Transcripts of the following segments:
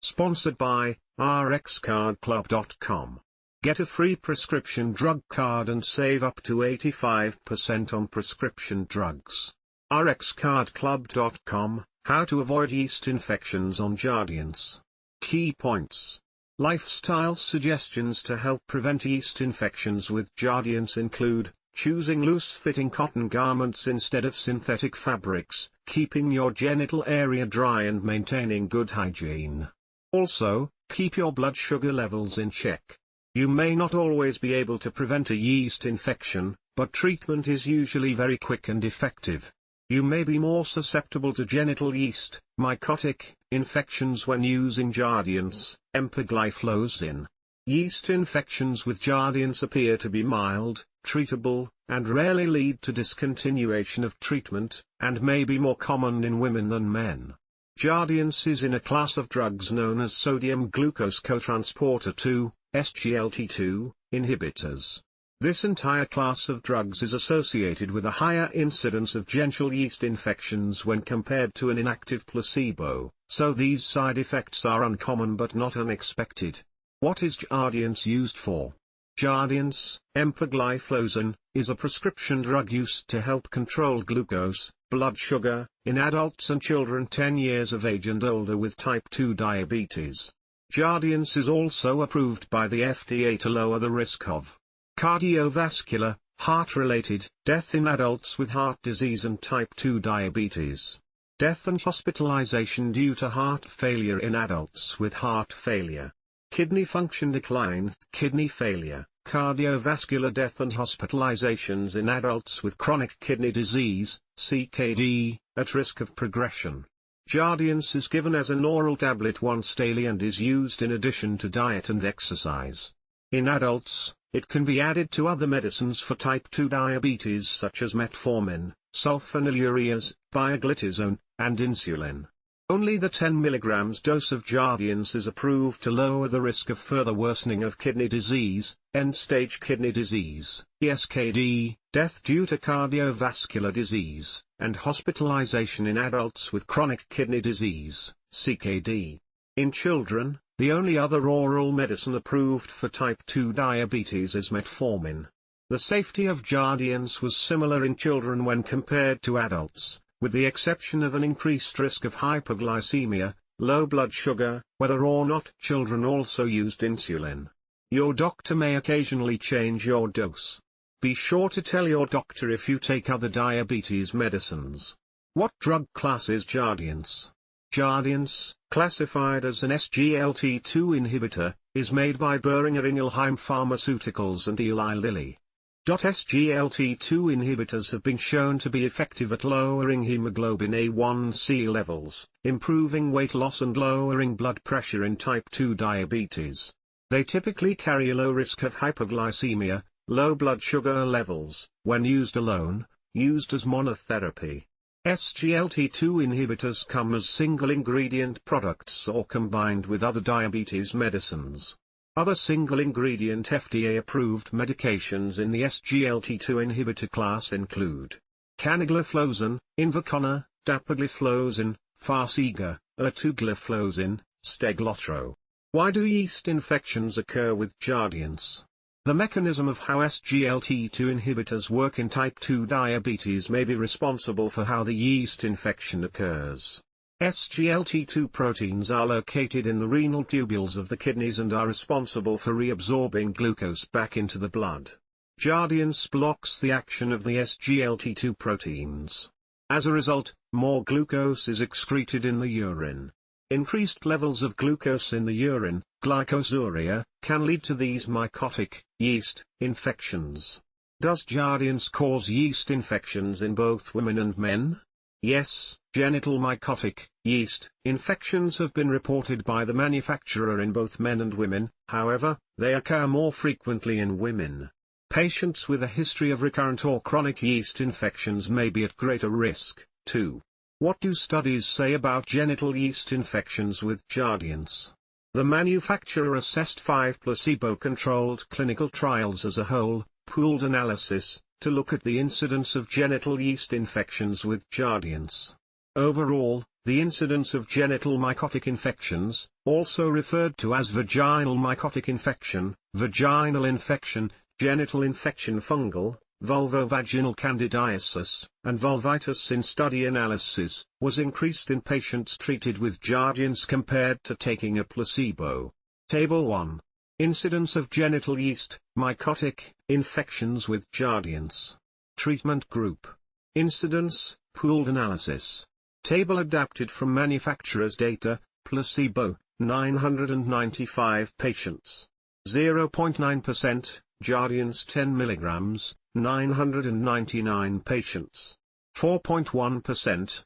Sponsored by RxCardClub.com. Get a free prescription drug card and save up to 85% on prescription drugs. RxCardClub.com, How to avoid yeast infections on Jardiance. Key points. Lifestyle suggestions to help prevent yeast infections with Jardiance include: choosing loose-fitting cotton garments instead of synthetic fabrics, keeping your genital area dry and maintaining good hygiene. Also, keep your blood sugar levels in check. You may not always be able to prevent a yeast infection, but treatment is usually very quick and effective. You may be more susceptible to genital yeast, mycotic, infections when using Jardiance, empagliflozin. Yeast infections with Jardiance appear to be mild, treatable, and rarely lead to discontinuation of treatment, and may be more common in women than men. Jardiance is in a class of drugs known as sodium-glucose cotransporter 2, SGLT2, inhibitors. This entire class of drugs is associated with a higher incidence of gential yeast infections when compared to an inactive placebo, so these side effects are uncommon but not unexpected. What is Jardiance used for? Jardiance, empagliflozin, is a prescription drug used to help control glucose, blood sugar, in adults and children 10 years of age and older with type 2 diabetes. Jardiance is also approved by the FDA to lower the risk of cardiovascular, heart-related, death in adults with heart disease and type 2 diabetes. Death and hospitalization due to heart failure in adults with heart failure. Kidney function decline, kidney failure, cardiovascular death and hospitalizations in adults with chronic kidney disease, CKD, at risk of progression. Jardiance is given as an oral tablet once daily and is used in addition to diet and exercise. In adults, it can be added to other medicines for type 2 diabetes such as metformin, sulfonylureas, pioglitazone, and insulin. Only the 10 mg dose of Jardiance is approved to lower the risk of further worsening of kidney disease, end-stage kidney disease, ESKD, death due to cardiovascular disease, and hospitalization in adults with chronic kidney disease, CKD. In children, the only other oral medicine approved for type 2 diabetes is metformin. The safety of Jardiance was similar in children when compared to adults, with the exception of an increased risk of hypoglycemia, low blood sugar, whether or not children also used insulin. Your doctor may occasionally change your dose. Be sure to tell your doctor if you take other diabetes medicines. What drug class is Jardiance? Jardiance, classified as an SGLT2 inhibitor, is made by Boehringer Ingelheim Pharmaceuticals and Eli Lilly. SGLT2 inhibitors have been shown to be effective at lowering hemoglobin A1c levels, improving weight loss and lowering blood pressure in type 2 diabetes. They typically carry a low risk of hypoglycemia, low blood sugar levels, when used alone, used as monotherapy. SGLT2 inhibitors come as single-ingredient products or combined with other diabetes medicines. Other single-ingredient FDA-approved medications in the SGLT2 inhibitor class include canagliflozin, Invokana, dapagliflozin, Farxiga, ertugliflozin, steglotro. Why do yeast infections occur with Jardiance? The mechanism of how SGLT2 inhibitors work in type 2 diabetes may be responsible for how the yeast infection occurs. SGLT2 proteins are located in the renal tubules of the kidneys and are responsible for reabsorbing glucose back into the blood. Jardiance blocks the action of the SGLT2 proteins. As a result, more glucose is excreted in the urine. Increased levels of glucose in the urine, glycosuria, can lead to these mycotic, yeast, infections. Does Jardiance cause yeast infections in both women and men? Yes, genital mycotic, yeast, infections have been reported by the manufacturer in both men and women, however, they occur more frequently in women. Patients with a history of recurrent or chronic yeast infections may be at greater risk, too. What do studies say about genital yeast infections with Jardiance? The manufacturer assessed 5 placebo-controlled clinical trials as a whole, pooled analysis, to look at the incidence of genital yeast infections with Jardiance. Overall, The incidence of genital mycotic infections, also referred to as vaginal mycotic infection, vaginal infection, genital infection, fungal, vulvovaginal candidiasis, and vulvitis in study analysis, was increased in patients treated with Jardiance compared to taking a placebo. Table 1. Incidence of genital yeast, mycotic, infections with Jardiance. Treatment group. Incidence, pooled analysis. Table adapted from manufacturer's data, placebo, 995 patients. 0.9%, Jardiance 10 mg, 999 patients. 4.1%.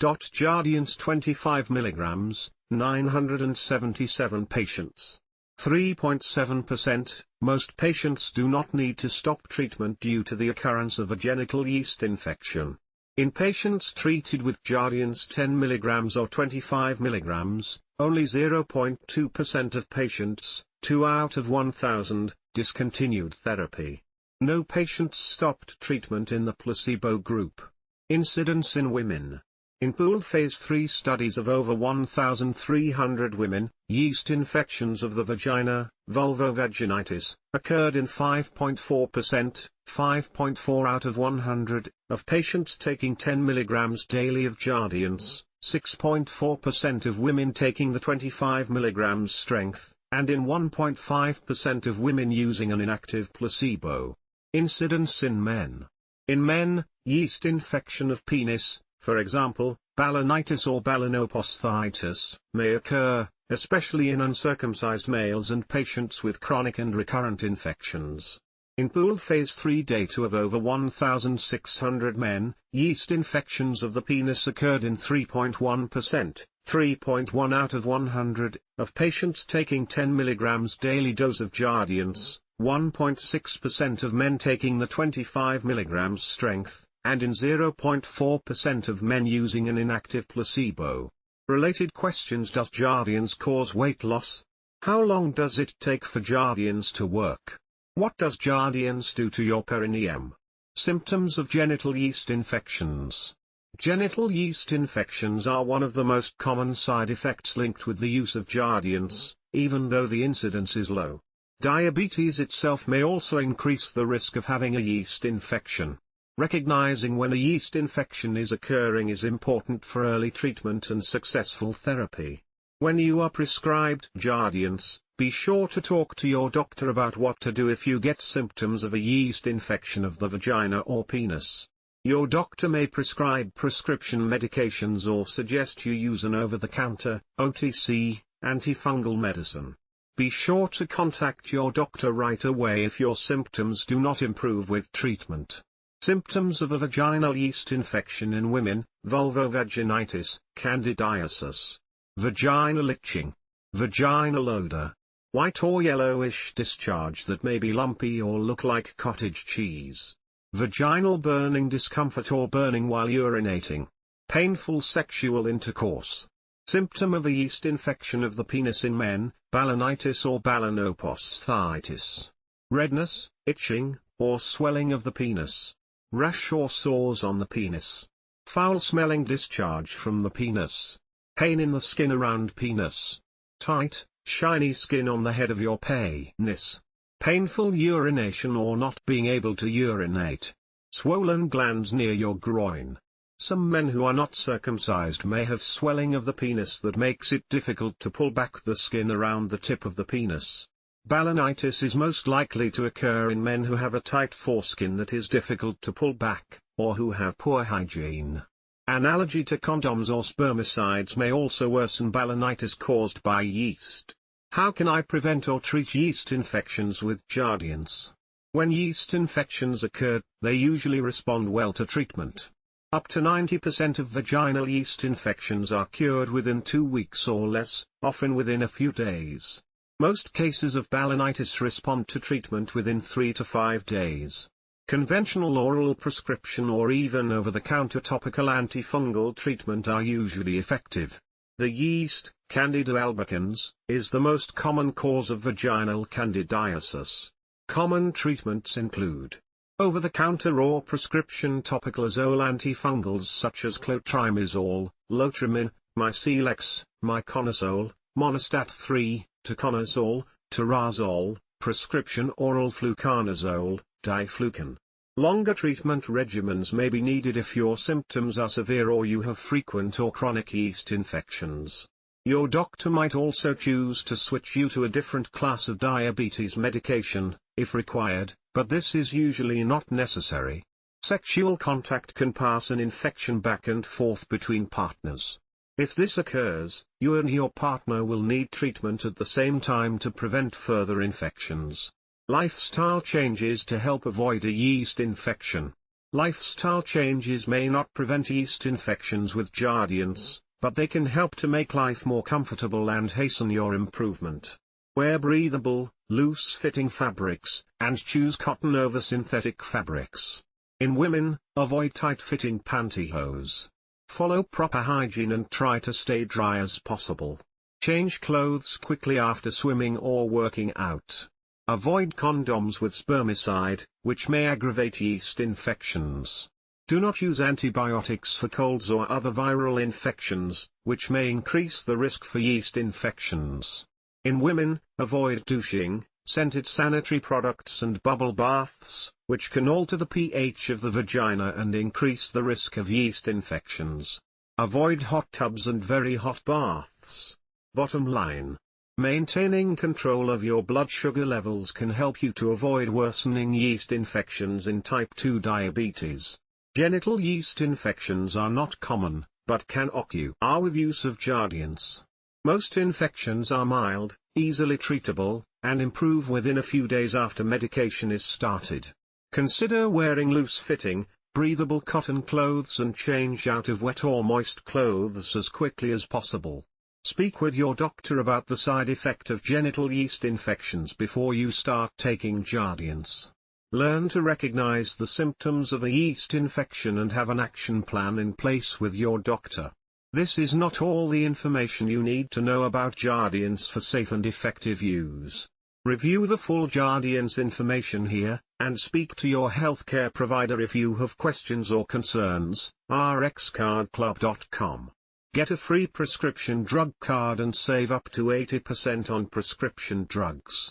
Jardiance 25 mg, 977 patients. 3.7%, most patients do not need to stop treatment due to the occurrence of a genital yeast infection. In patients treated with Jardiance 10 mg or 25 mg, only 0.2% of patients, 2 out of 1,000, discontinued therapy. No patients stopped treatment in the placebo group. Incidence in women. In pooled phase 3 studies of over 1,300 women, yeast infections of the vagina, vulvovaginitis, occurred in 5.4%, 5.4 out of 100, of patients taking 10 mg daily of Jardiance, 6.4% of women taking the 25 mg strength, and in 1.5% of women using an inactive placebo. Incidence in men. In men, yeast infection of penis, for example, balanitis or balanoposthitis, may occur, especially in uncircumcised males and patients with chronic and recurrent infections. In pooled phase 3 data of over 1,600 men, yeast infections of the penis occurred in 3.1%, 3.1 out of 100, of patients taking 10 mg daily dose of Jardiance, 1.6% of men taking the 25 mg strength, and in 0.4% of men using an inactive placebo. Related questions: does Jardiance cause weight loss? How long does it take for Jardiance to work? What does Jardiance do to your perineum? Symptoms of genital yeast infections. Genital yeast infections are one of the most common side effects linked with the use of Jardiance, even though the incidence is low. Diabetes itself may also increase the risk of having a yeast infection. Recognizing when a yeast infection is occurring is important for early treatment and successful therapy. When you are prescribed Jardiance, be sure to talk to your doctor about what to do if you get symptoms of a yeast infection of the vagina or penis. Your doctor may prescribe prescription medications or suggest you use an over-the-counter, OTC, antifungal medicine. Be sure to contact your doctor right away if your symptoms do not improve with treatment. Symptoms of a vaginal yeast infection in women: vulvovaginitis, candidiasis, vaginal itching, vaginal odor, white or yellowish discharge that may be lumpy or look like cottage cheese, vaginal burning discomfort or burning while urinating, painful sexual intercourse. Symptom of a yeast infection of the penis in men: balanitis or balanoposthitis, redness, itching, or swelling of the penis, rash or sores on the penis, foul-smelling discharge from the penis, pain in the skin around penis, tight, shiny skin on the head of your penis, painful urination or not being able to urinate, swollen glands near your groin. Some men who are not circumcised may have swelling of the penis that makes it difficult to pull back the skin around the tip of the penis. Balanitis is most likely to occur in men who have a tight foreskin that is difficult to pull back, or who have poor hygiene. An allergy to condoms or spermicides may also worsen balanitis caused by yeast. How can I prevent or treat yeast infections with Jardiance? When yeast infections occur, they usually respond well to treatment. Up to 90% of vaginal yeast infections are cured within 2 weeks or less, often within a few days. Most cases of balanitis respond to treatment within 3 to 5 days. Conventional oral prescription or even over-the-counter topical antifungal treatment are usually effective. The yeast, Candida albicans, is the most common cause of vaginal candidiasis. Common treatments include over-the-counter or prescription topical azole antifungals such as clotrimazole, lotrimin, Mycelex, Myconazole, Monostat 3, Taconazole, Tarazole, prescription oral fluconazole, diflucan. Longer treatment regimens may be needed if your symptoms are severe or you have frequent or chronic yeast infections. Your doctor might also choose to switch you to a different class of diabetes medication, if required, but this is usually not necessary. Sexual contact can pass an infection back and forth between partners. If this occurs, you and your partner will need treatment at the same time to prevent further infections. Lifestyle changes to help avoid a yeast infection. Lifestyle changes may not prevent yeast infections with Jardiance, but they can help to make life more comfortable and hasten your improvement. Wear breathable, loose-fitting fabrics, and choose cotton over synthetic fabrics. In women, avoid tight-fitting pantyhose. Follow proper hygiene and try to stay dry as possible. Change clothes quickly after swimming or working out. Avoid condoms with spermicide, which may aggravate yeast infections. Do not use antibiotics for colds or other viral infections, which may increase the risk for yeast infections. In women, avoid douching, scented sanitary products and bubble baths, which can alter the pH of the vagina and increase the risk of yeast infections. Avoid hot tubs and very hot baths. Bottom line: maintaining control of your blood sugar levels can help you to avoid worsening yeast infections in type 2 diabetes. Genital yeast infections are not common, but can occur with use of Jardiance. Most infections are mild, easily treatable, and improve within a few days after medication is started. Consider wearing loose-fitting, breathable cotton clothes and change out of wet or moist clothes as quickly as possible. Speak with your doctor about the side effect of genital yeast infections before you start taking Jardiance. Learn to recognize the symptoms of a yeast infection and have an action plan in place with your doctor. This is not all the information you need to know about Jardiance for safe and effective use. Review the full Jardiance information here, and speak to your healthcare provider if you have questions or concerns. rxcardclub.com. Get a free prescription drug card and save up to 80% on prescription drugs.